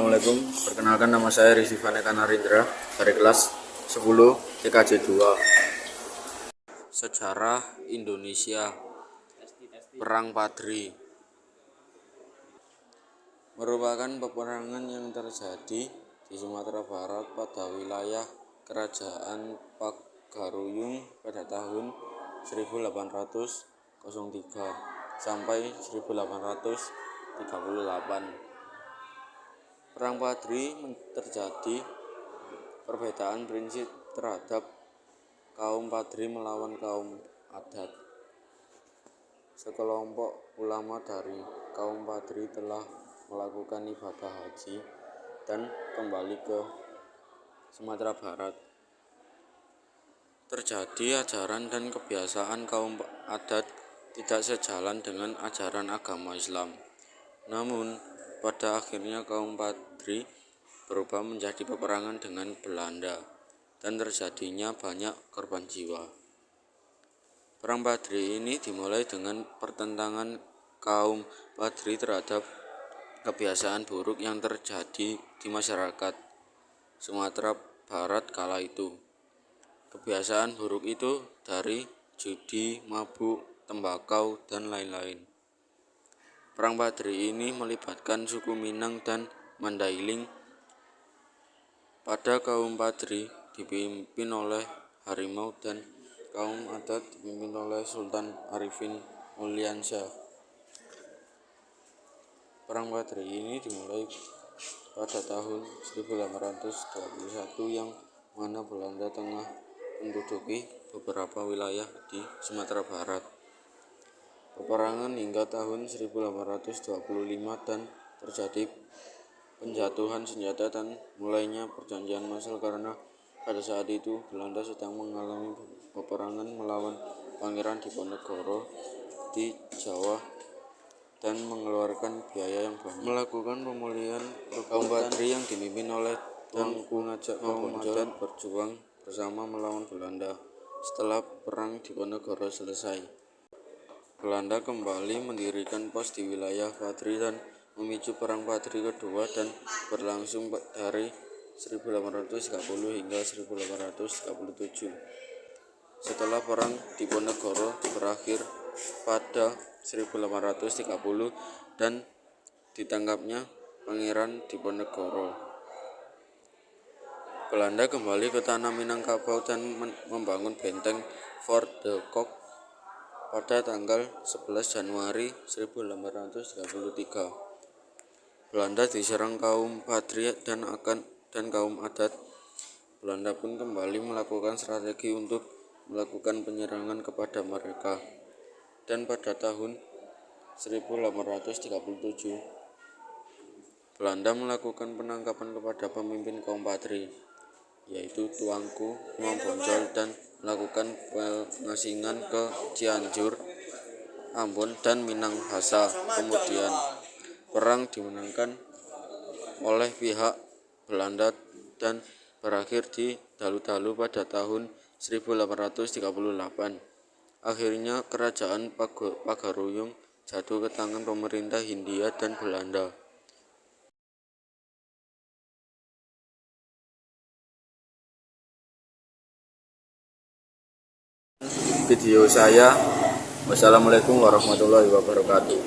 Assalamualaikum, perkenalkan nama saya Rizky Vaneka Narindra dari kelas 10 TKJ 2. Sejarah Indonesia. Perang Padri merupakan peperangan yang terjadi di Sumatera Barat pada wilayah Kerajaan Pagaruyung pada tahun 1803 sampai 1838. Perang Padri terjadi perbedaan prinsip terhadap kaum Padri melawan kaum adat. Sekelompok ulama dari kaum Padri telah melakukan ibadah haji dan kembali ke Sumatera Barat. Terjadi ajaran dan kebiasaan kaum adat tidak sejalan dengan ajaran agama Islam. Namun, pada akhirnya kaum Padri berubah menjadi peperangan dengan Belanda dan terjadinya banyak korban jiwa. Perang Padri ini dimulai dengan pertentangan kaum Padri terhadap kebiasaan buruk yang terjadi di masyarakat Sumatera Barat kala itu. Kebiasaan buruk itu dari judi, mabuk, tembakau, dan lain-lain. Perang Padri ini melibatkan suku Minang dan Mandailing. Pada kaum Padri dipimpin oleh Harimau dan kaum adat dipimpin oleh Sultan Arifin Mulyansyah. Perang Padri ini dimulai pada tahun 1821 yang mana Belanda tengah menduduki beberapa wilayah di Sumatera Barat. Peperangan hingga tahun 1825 dan terjadi penjatuhan senjata dan mulainya perjanjian Marshall karena pada saat itu Belanda sedang mengalami peperangan melawan Pangeran Diponegoro di Jawa dan mengeluarkan biaya yang banyak. Melakukan pemulihan kaum Padri yang dipimpin oleh Tuanku Ngajak kaum adat berjuang bersama melawan Belanda. Setelah perang Diponegoro selesai, Belanda kembali mendirikan pos di wilayah Padri dan memicu Perang Padri kedua dan berlangsung dari 1830 hingga 1837. Setelah Perang Diponegoro berakhir pada 1830 dan ditangkapnya Pangeran Diponegoro, Belanda kembali ke tanah Minangkabau dan membangun benteng Fort de Kock pada tanggal 11 Januari 1833. Belanda diserang kaum Padri dan kaum adat. Belanda pun kembali melakukan strategi untuk melakukan penyerangan kepada mereka. Dan pada tahun 1837, Belanda melakukan penangkapan kepada pemimpin kaum Padri, yaitu Tuanku Imam Bonjol, dan melakukan pengasingan ke Cianjur, Ambon, dan Minahasa. Kemudian perang dimenangkan oleh pihak Belanda dan berakhir di Dalu-Dalu pada tahun 1838. Akhirnya kerajaan Pagaruyung jatuh ke tangan pemerintah Hindia dan Belanda. Video saya. Wassalamualaikum warahmatullahi wabarakatuh.